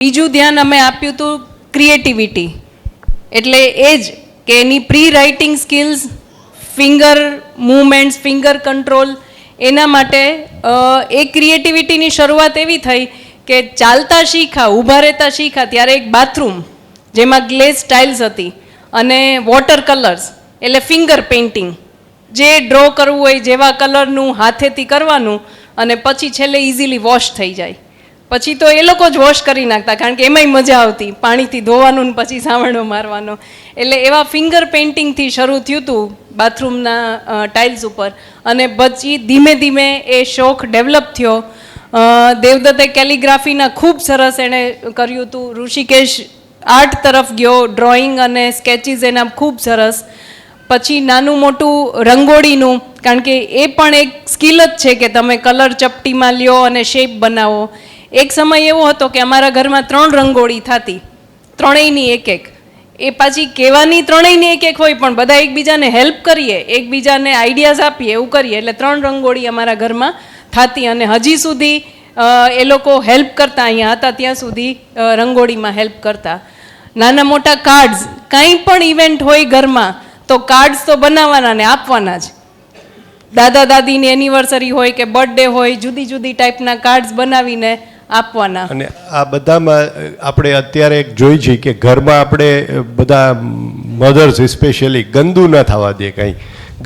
બીજું ધ્યાન અમે આપ્યું હતું ક્રિએટિવિટી, એટલે એ જ કે એની pre writing skills, finger movements, finger control, એના માટે એ ક્રિએટિવિટીની શરૂઆત એવી થઈ કે ચાલતા શીખા, ઊભા રહેતા શીખા ત્યારે એક બાથરૂમ જેમાં ગ્લેઝ ટાઇલ્સ હતી અને વોટર કલર્સ એટલે ફિંગર પેઇન્ટિંગ, જે ડ્રો કરવું હોય જેવા કલરનું હાથેથી કરવાનું અને પછી છેલ્લે ઇઝીલી વોશ થઈ જાય. પછી તો એ લોકો જ વોશ કરી નાખતા, કારણ કે એમાંય મજા આવતી, પાણીથી ધોવાનું ને પછી સાવરણો મારવાનો. એટલે એવા ફિંગર પેઇન્ટિંગથી શરૂ થયું હતું બાથરૂમના ટાઇલ્સ ઉપર, અને પછી ધીમે ધીમે એ શોખ ડેવલપ થયો. દેવદત્તે કેલિગ્રાફીના ખૂબ સરસ એણે કર્યું હતું. ઋષિકેશ આર્ટ તરફ ગયો, ડ્રોઈંગ અને સ્કેચીસ એના ખૂબ સરસ. પછી નાનું મોટું રંગોળીનું, કારણ કે એ પણ એક સ્કિલ જ છે કે તમે કલર ચપટીમાં લ્યો અને શેપ બનાવો. એક સમય એવો હતો કે અમારા ઘરમાં 3 રંગોળી થતી, ત્રણેયની એક એક. એ પાછી કહેવાની ત્રણેયની એક એક હોય, પણ બધા એકબીજાને હેલ્પ કરીએ, એકબીજાને આઈડિયાઝ આપીએ, એવું કરીએ એટલે 3 રંગોળી અમારા ઘરમાં થતી. અને હજી સુધી એ લોકો હેલ્પ કરતા, અહીંયા હતા ત્યાં સુધી રંગોળીમાં હેલ્પ કરતા. નાના મોટા કાર્ડ્સ, કાંઈ પણ ઇવેન્ટ હોય ઘરમાં તો કાર્ડ્સ તો બનાવવાના ને આપવાના જ. દાદા દાદીની એનિવર્સરી હોય કે બર્થડે હોય, જુદી જુદી ટાઈપના કાર્ડ્સ બનાવીને આપવાના. અને આ બધામાં આપણે અત્યારે એક જોઈ છીએ કે ઘરમાં આપણે બધા મધર્સ સ્પેશિયલી ગંદુ ન થવા દે. કંઈ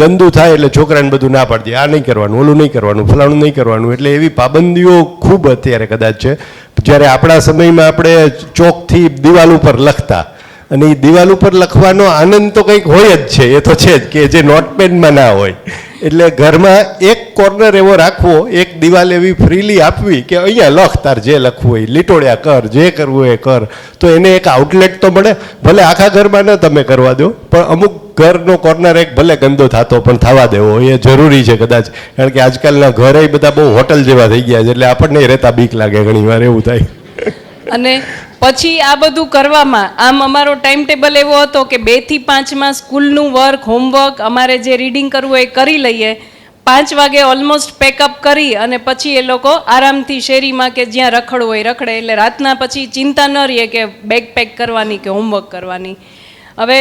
ગંદુ થાય એટલે છોકરાને બધું ના પાડી દે, આ નહીં કરવાનું, ઓલું નહીં કરવાનું, ફલાણું નહીં કરવાનું. એટલે એવી પાબંદીઓ ખૂબ અત્યારે કદાચ છે. જ્યારે આપણા સમયમાં આપણે ચોકથી દિવાલ ઉપર લખતા, અને એ દિવાલ ઉપર લખવાનો આનંદ તો કંઈક હોય જ છે, એ તો છે જ, કે જે નોટપેડમાં ના હોય. એટલે ઘરમાં એક કોર્નર એવો રાખવો, એક દિવાલ એવી ફ્રીલી આપવી કે અહીંયા લખ, તાર જે લખવું હોય, લીટોળ્યા કર, જે કરવું એ કર. તો એને એક આઉટલેટ તો મળે. ભલે આખા ઘરમાં ન તમે કરવા દો, પણ અમુક ઘરનો કોર્નર એક ભલે ગંદો થતો પણ થવા દેવો એ જરૂરી છે કદાચ. કારણ કે આજકાલના ઘરે બધા બહુ હોટલ જેવા થઈ ગયા છે, એટલે આપણને રહેતા બીક લાગે ઘણી વાર, એવું થાય. અને પછી આ બધું કરવામાં આમ અમારો ટાઈમ ટેબલ એવો હતો કે 2 થી 5માં સ્કૂલનું વર્ક, હોમવર્ક, અમારે જે રીડિંગ કરવું એ કરી લઈએ. 5 વાગે ઓલમોસ્ટ પેકઅપ કરી અને પછી એ લોકો આરામથી શેરીમાં કે જ્યાં રખડવું હોય રખડે. એટલે રાતના પછી ચિંતા ન રહીએ કે બેગ પેક કરવાની કે હોમવર્ક કરવાની. હવે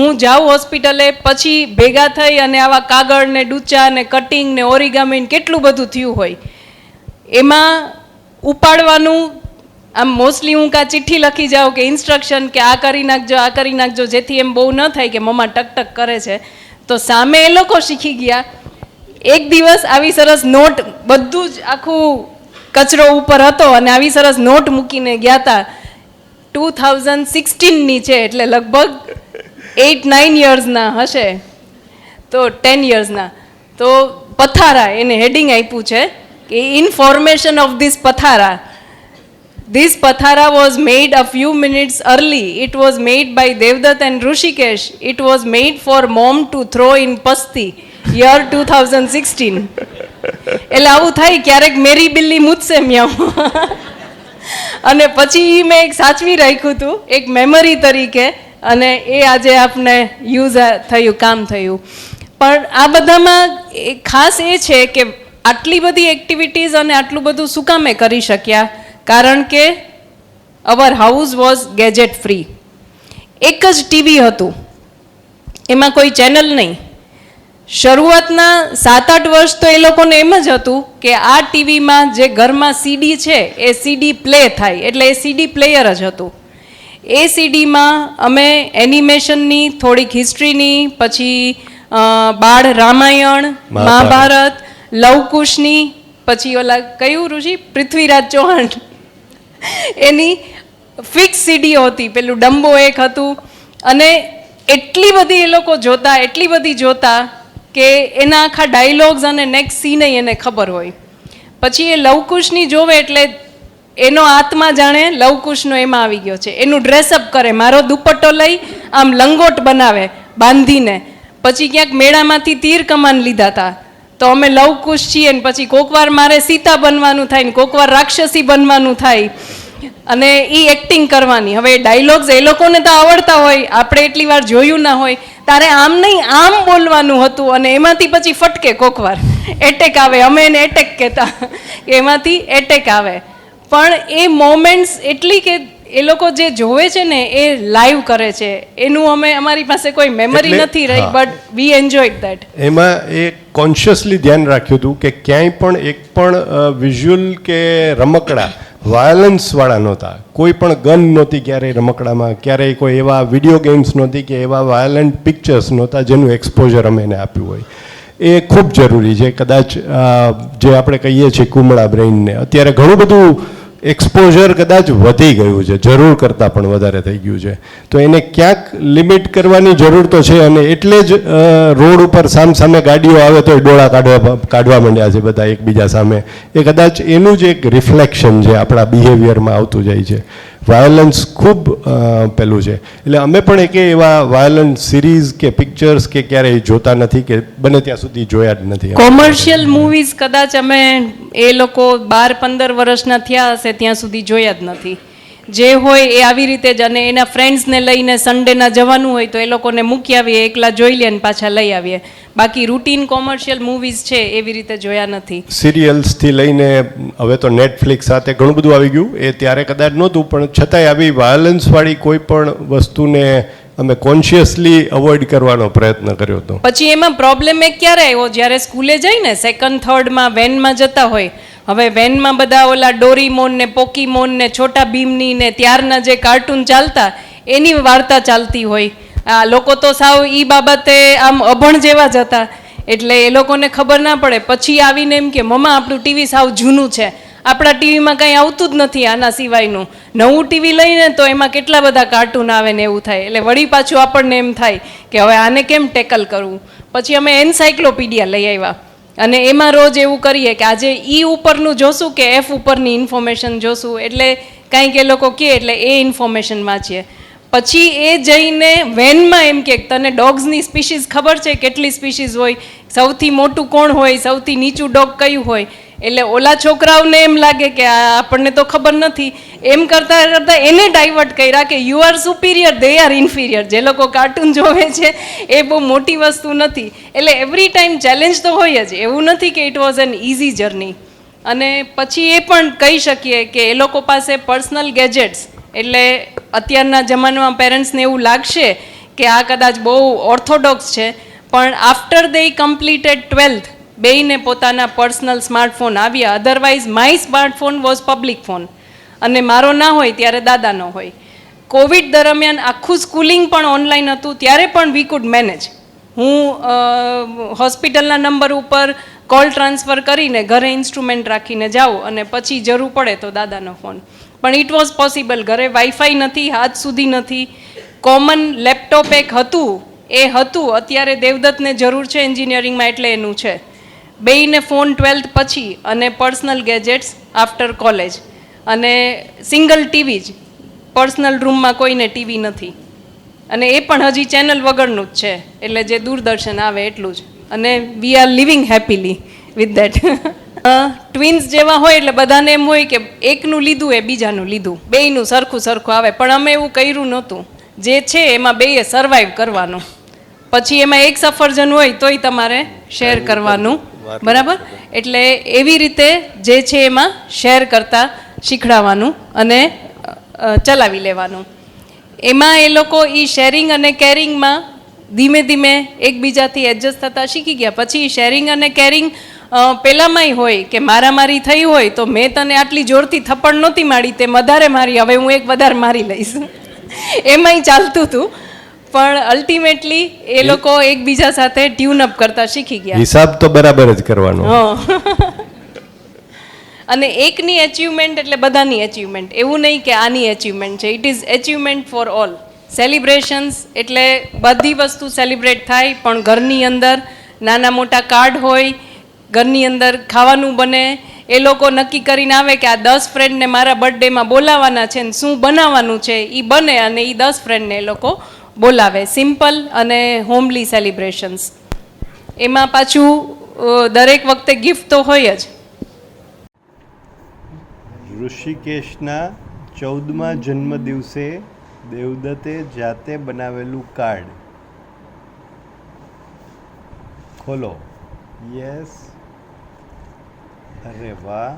હું જાઉં હોસ્પિટલે પછી ભેગા થઈ અને આવા કાગળ ને ડૂચા ને કટિંગ ને ઓરિગામી કેટલું બધું થયું હોય, એમાં ઉપાડવાનું. આમ મોસ્ટલી હું કાં ચિઠ્ઠી લખી જાઉં કે ઇન્સ્ટ્રક્શન કે આ કરી નાખજો, આ કરી નાખજો, જેથી એમ બહુ ન થાય કે મમ્મા ટક ટક કરે છે. તો સામે એ લોકો શીખી ગયા. એક દિવસ આવી સરસ નોટ, બધું જ આખું કચરો ઉપર હતો અને આવી સરસ નોટ મૂકીને ગયા હતા. 2016ની છે, એટલે લગભગ 8-9 યર્સના હશે, તો 10 યર્સના. તો પથારા, એને હેડિંગ આપ્યું છે કે ઇન્ફોર્મેશન ઓફ ધીસ પથારા. This pathara was made a few minutes early. It was made by Devdutt and Rishikesh. It was made for mom to throw in Pasti, year 2016. એટલે આવું થાય ક્યારેક, મેરી બિલ્લી મુझसे મ્યાઉ. અને પછી મેં એક સાચવી રાખ્યું હતું એક મેમરી તરીકે, અને એ આજે આપને યુઝ થયું, કામ થયું. પણ આ બધામાં ખાસ એ છે કે આટલી બધી એક્ટિવિટીઝ અને આટલું બધું શું કામે કરી શક્યા? કારણ કે our house was gadget free. એક જ ટીવી હતું, એમાં કોઈ ચેનલ નહીં. શરૂઆતના 7-8 વર્ષ તો એ લોકોને એમ જ હતું કે આ ટીવીમાં જે ઘરમાં સીડી છે એ સીડી પ્લે થાય, એટલે એ સીડી પ્લેયર જ હતું. એ સીડીમાં અમે એનિમેશનની, થોડીક હિસ્ટ્રીની, પછી બાળ રામાયણ, મહાભારત, લવકુશની, પછી ઓલા કયું ઋષિ પૃથ્વીરાજ ચૌહાણ, એની ફિક્સ સીડીઓ હતી. પેલું ડમ્બો એક હતું. અને એટલી બધી એ લોકો જોતા, એટલી બધી જોતા કે એના આખા ડાયલોગ્સ અને નેક્સ્ટ સીન એને ખબર હોય. પછી એ લવકુશની જોવે એટલે એનો આત્મા જાણે લવકુશનો એમાં આવી ગયો છે. એનું ડ્રેસઅપ કરે, મારો દુપટ્ટો લઈ આમ લંગોટ બનાવે બાંધીને. પછી ક્યાંક મેળામાંથી તીર કમાન લીધા હતા, તો અમે લવકુશ છીએ ને પછી કોકવાર મારે સીતા બનવાનું થાય ને કોકવાર રાક્ષસી બનવાનું થાય, અને એ એક્ટિંગ કરવાની. હવે ડાયલોગ્સ એ લોકોને તો આવડતા હોય, આપણે એટલી વાર જોયું ના હોય. તારે આમ નહીં આમ બોલવાનું હતું, અને એમાંથી પછી ફટકે કોકવાર એટેક આવે. અમે એને એટેક કહેતા, એમાંથી એટેક આવે. પણ એ મોમેન્ટ્સ એટલી કે એ લોકો જે જોવે છે ને એ લાઈવ કરે છે, એનું અમારી પાસે કોઈ મેમરી એટલે, નથી રહી, હા. But we enjoyed that. એમાં એ કોન્શિયસલી ધ્યાન રાખ્યું હતું કે ક્યાંય પણ એક પણ વિઝ્યુઅલ કે રમકડા વાયોલન્સવાળા નહોતા. કોઈ પણ ગન નહોતી ક્યારેય રમકડામાં, ક્યારેય કોઈ એવા વિડીયો ગેમ્સ નહોતી કે એવા વાયોલન્ટ પિક્ચર્સ નહોતા જેનું એક્સપોઝર અમે એને આપ્યું હોય. એ ખૂબ જરૂરી છે. કદાચ જે આપણે કહીએ છીએ કુમળા બ્રેઇનને, અત્યારે ઘણું બધું એક્સપોઝર કદાચ વધી ગયું છે, જરૂર કરતાં પણ વધારે થઈ ગયું છે. તો એને ક્યાંક લિમિટ કરવાની જરૂર તો છે, અને એટલે જ રોડ ઉપર સામે ગાડીઓ આવે તો ડોળા કાઢવા માંડ્યા છે બધા એકબીજા સામે. એ કદાચ એનું જ એક રિફ્લેક્શન છે આપણા બિહેવિયરમાં આવતું જાય છે. વાયોલન્સ ખૂબ પેલું છે. એટલે અમે પણ એકે એવા વાયોલન્ટ સિરીઝ કે પિક્ચર્સ કે ક્યારેય જોતા નથી, કે બને ત્યાં સુધી જોયા જ નથી. કોમર્શિયલ મૂવીઝ કદાચ અમે એ લોકો 12-15 વર્ષના થયા હશે ત્યાં સુધી જોયા જ નથી. જે હોય એ આવી રીતે જ, અને એના ફ્રેન્ડ્સને લઈને સન્ડેના જવાનું હોય તો એ લોકોને મૂકી આવીએ, એકલા જોઈ લે ને પાછા લઈ આવીએ. બાકી રૂટીન કોમર્શિયલ મૂવીઝ છે એવી રીતે જોયા નથી. સિરિયલ્સથી લઈને હવે તો નેટફ્લિક્સ સાથે ઘણું બધું આવી ગયું. એ ત્યારે કદાચ નહોતું, પણ છતાંય આવી વાયોલન્સવાળી કોઈ પણ વસ્તુને અમે કોન્શિયસલી અવોઇડ કરવાનો પ્રયત્ન કર્યો હતો. પછી એમાં પ્રોબ્લેમ એક ક્યારે આવ્યો, જ્યારે સ્કૂલે જઈને 2nd 3rd વેનમાં જતા હોય. હવે વેનમાં બધા ઓલા ડોરીમોન ને પોકીમોન ને છોટા ભીમની ને ત્યારના જે કાર્ટૂન ચાલતા એની વાર્તા ચાલતી હોય. આ લોકો તો સાવ ઈ બાબતે આમ અભણ જેવા જ હતા, એટલે એ લોકોને ખબર ના પડે. પછી આવીને એમ કે મમ્મા આપણું ટીવી સાવ જૂનું છે, આપણા ટીવીમાં કંઈ આવતું જ નથી આના સિવાયનું. નવું ટીવી લઈને તો એમાં કેટલા બધા કાર્ટૂન આવે ને એવું થાય. એટલે વળી પાછું આપણને એમ થાય કે હવે આને કેમ ટેકલ કરવું. પછી અમે એન્સાઇક્લોપીડિયા લઈ આવ્યા, અને એમાં રોજ એવું કરીએ કે આજે ઈ ઉપરનું જોશું કે એફ ઉપરની ઇન્ફોર્મેશન જોશું, એટલે કાંઈક એ લોકો કહે એટલે એ ઇન્ફોર્મેશન વાંચીએ. પછી એ જઈને વેનમાં એમ કે તને ડોગ્સની સ્પીશીઝ ખબર છે, કેટલી સ્પીશીઝ હોય, સૌથી મોટું કોણ હોય, સૌથી નીચું ડોગ કયું હોય. એટલે ઓલા છોકરાઓને એમ લાગે કે આપણને તો ખબર નથી. એમ કરતાં કરતાં એને ડાયવર્ટ કર્યા કે you are superior, they are inferior. જે લોકો કાર્ટૂન જોવે છે એ બહુ મોટી વસ્તુ નથી. એટલે એવરી ટાઈમ ચેલેન્જ તો હોય જ, એવું નથી કે it was an easy journey. અને પછી એ પણ કહી શકીએ કે એ લોકો પાસે પર્સનલ ગેજેટ્સ, એટલે અત્યારના જમાનામાં પેરેન્ટ્સને એવું લાગશે કે આ કદાચ બહુ ઓર્થોડોક્સ છે, પણ આફ્ટર દે કમ્પ્લીટેડ 12th બેયને પોતાના પર્સનલ સ્માર્ટફોન આવ્યા. Otherwise my smartphone was public phone, અને મારો ના હોય ત્યારે દાદાનો હોય. કોવિડ દરમિયાન આખું સ્કૂલિંગ પણ ઓનલાઈન હતું, ત્યારે પણ વી કુડ મેનેજ. હું હોસ્પિટલના નંબર ઉપર કોલ ટ્રાન્સફર કરીને ઘરે ઇન્સ્ટ્રુમેન્ટ રાખીને જાઉં, અને પછી જરૂર પડે તો દાદાનો ફોન. પણ ઇટ વોઝ પોસિબલ. ઘરે વાઈફાઈ નથી, આજ સુધી નથી. કોમન લેપટોપ એક હતું, એ હતું. અત્યારે દેવદત્તને જરૂર છે એન્જિનિયરિંગમાં એટલે એનું છે. બેયને ફોન 12th પછી, અને પર્સનલ ગેજેટ્સ આફ્ટર કોલેજ, અને સિંગલ ટીવી જ. પર્સનલ રૂમમાં કોઈને ટીવી નથી, અને એ પણ હજી ચેનલ વગરનું જ છે, એટલે જે દૂરદર્શન આવે એટલું જ. અને we are living happily with that. Twins જેવા હોય એટલે બધાને એમ હોય કે એકનું લીધું એ બીજાનું લીધું, બેયનું સરખું સરખું આવે. પણ અમે એવું કર્યું નહોતું. જે છે એમાં બેયે સર્વાઈવ કરવાનું. પછી એમાં એક સફરજન હોય તોય તમારે શેર કરવાનું, બરાબર? એટલે એવી રીતે જે છે એમાં શેર કરતા શીખડાવવાનું અને ચલાવી લેવાનું. એમાં એ લોકો એ શેરિંગ અને કેરિંગમાં ધીમે ધીમે એકબીજાથી એડજસ્ટ થતાં શીખી ગયા. પછી શેરિંગ અને કેરિંગ પહેલાંમાંય હોય કે મારામારી થઈ હોય તો મેં તને આટલી જોરથી થપ્પડ નહોતી મારી, તે વધારે મારી, હવે હું એક વધારે મારી લઈશ. એમાંય ચાલતું હતું. પણ અલ્ટિમેટલી એ લોકો એકબીજા સાથે ટ્યુન અપ કરતા શીખી ગયા. હિસાબ તો બરાબર જ કરવાનો. અને એકની એચિવમેન્ટ એટલે બધાની એચિવમેન્ટ, એવું નહીં કે આની એચિવમેન્ટ છે. It is achievement for all. Celebrations એટલે બધી વસ્તુ સેલિબ્રેટ થાય, પણ ઘરની અંદર નાના મોટા કાર્ડ હોય, ઘરની અંદર ખાવાનું બને. એ લોકો નક્કી કરીને આવે કે આ 10 ફ્રેન્ડને મારા બર્થડેમાં બોલાવવાના છે, ને શું બનાવવાનું છે એ બને, અને એ 10 ફ્રેન્ડને એ લોકો બોલાવે. સિમ્પલ અને હોમલી સેલિબ્રેશન્સ. એમાં પાછું દરેક વખતે ગિફ્ટ તો હોય જ. ઋષિકેશના 14મા જન્મદિવસે દેવદત્તે જાતે બનાવેલું કાર્ડ. ખોલો. યસ. અરે વાહ,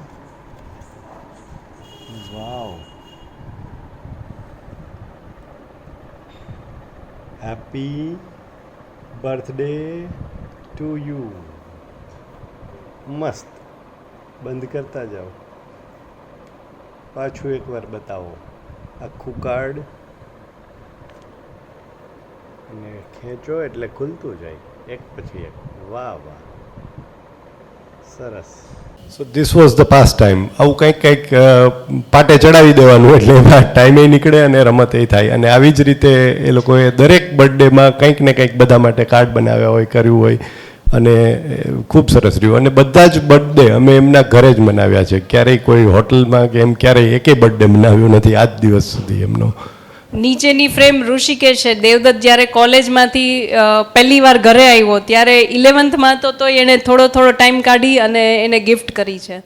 wow. Happy birthday to you. મસ્ત. બંધ કરતા જાઓ. પાછું એકવાર બતાવો આખું કાર્ડ અને ખેંચો એટલે ખુલતું જાય એક પછી એક. વાહ વાહ, સરસ. So this was the pass time. આવું કંઈક પાટે ચડાવી દેવાનું એટલે એમાં ટાઈમે નીકળે અને રમત એ થાય. અને આવી જ રીતે એ લોકોએ દરેક બર્થડેમાં કંઈક ને કંઈક બધા માટે કાર્ડ બનાવ્યા હોય, કર્યું હોય અને ખૂબ સરસ રહ્યું. અને બધા જ બર્થડે અમે એમના ઘરે જ મનાવ્યા છે. ક્યારેય કોઈ હોટલમાં કે એમ ક્યારેય એકેય બર્થડે મનાવ્યો નથી આજ દિવસ સુધી એમનો. નીચેની ફ્રેમ ઋષિકેશ છે. દેવદત્ત જ્યારે કોલેજમાંથી પહેલી વાર ઘરે આવ્યો ત્યારે 11th હતો તો એણે થોડો ટાઈમ કાઢી અને એને ગિફ્ટ કરી છે.